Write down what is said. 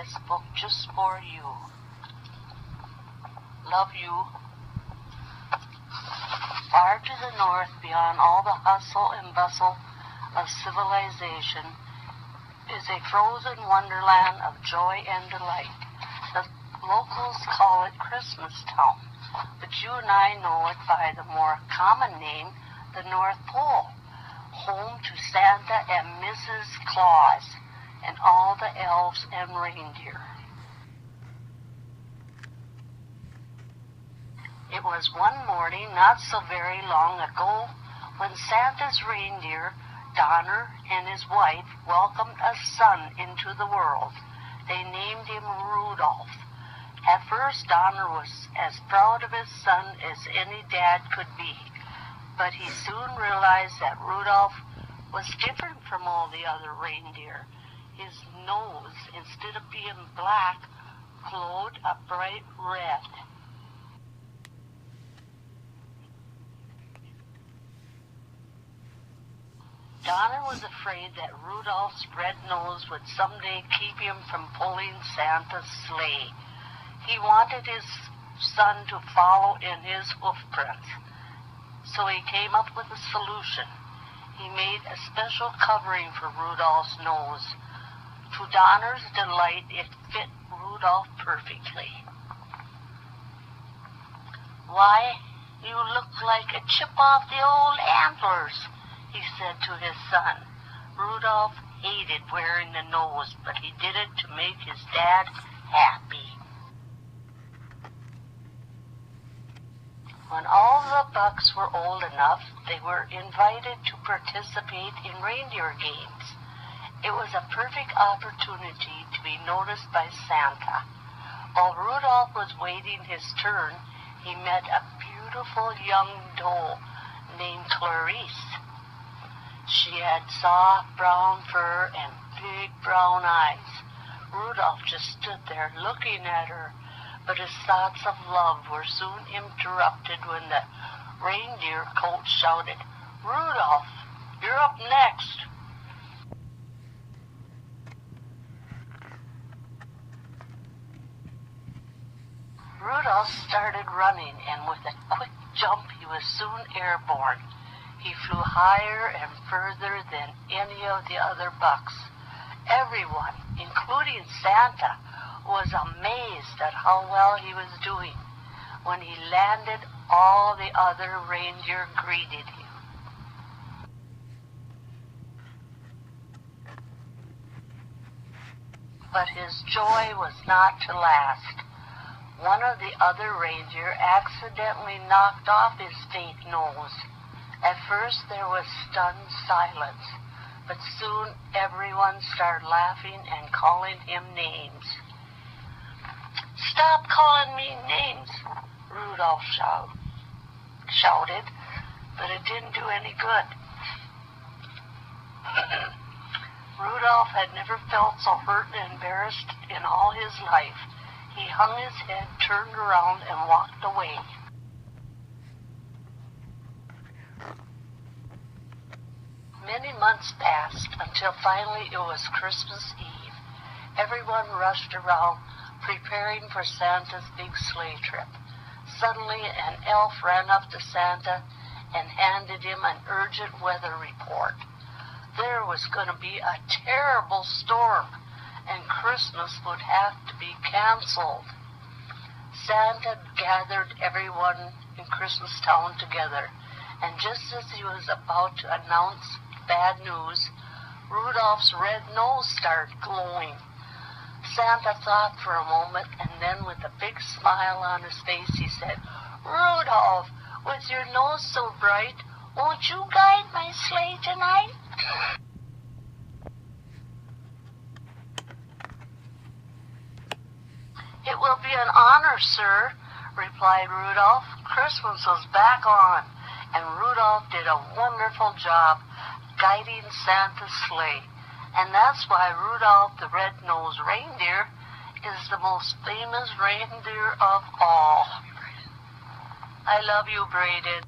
this book just for you. Love you. Far to the north, beyond all the hustle and bustle of civilization, is a frozen wonderland of joy and delight. The locals call it Christmas Town, but you and I know it by the more common name, the North Pole, home to Santa and Mrs. Claus and all the elves and reindeer. It was one morning not so very long ago when Santa's reindeer, Donner, and his wife welcomed a son into the world. They named him Rudolph. At first, Donner was as proud of his son as any dad could be, but he soon realized that Rudolph was different from all the other reindeer. His nose, instead of being black, glowed a bright red. Donner was afraid that Rudolph's red nose would someday keep him from pulling Santa's sleigh. He wanted his son to follow in his hoofprints, so he came up with a solution. He made a special covering for Rudolph's nose. To Donner's delight, it fit Rudolph perfectly. "Why, you look like a chip off the old antlers," he said to his son. Rudolph hated wearing the nose, but he did it to make his dad happy. When all the bucks were old enough, they were invited to participate in reindeer games. It was a perfect opportunity to be noticed by Santa. While Rudolph was waiting his turn, he met a beautiful young doe named Clarice. She had soft brown fur and big brown eyes. Rudolph just stood there looking at her, but his thoughts of love were soon interrupted when the reindeer coach shouted, "Rudolph, you're up next." Rudolph started running, and with a quick jump he was soon airborne. He flew higher and further than any of the other bucks. Everyone, including Santa, was amazed at how well he was doing. When he landed, all the other reindeer greeted him. But his joy was not to last. One of the other reindeer accidentally knocked off his fake nose. At first there was stunned silence, but soon everyone started laughing and calling him names. "Stop calling me names," Rudolph shouted, but it didn't do any good. Rudolph had never felt so hurt and embarrassed in all his life. He hung his head, turned around, and walked away. Many months passed until finally it was Christmas Eve. Everyone rushed around, preparing for Santa's big sleigh trip. Suddenly, an elf ran up to Santa and handed him an urgent weather report. There was going to be a terrible storm, and Christmas would have to be canceled. Santa gathered everyone in Christmas Town together, and just as he was about to announce bad news, Rudolph's red nose started glowing. Santa thought for a moment, and then with a big smile on his face, he said, "Rudolph, with your nose so bright, won't you guide my sleigh tonight?" "It will be an honor, sir," replied Rudolph. Christmas was back on, and Rudolph did a wonderful job guiding Santa's sleigh. And that's why Rudolph the Red-Nosed Reindeer is the most famous reindeer of all. I love you, Braden.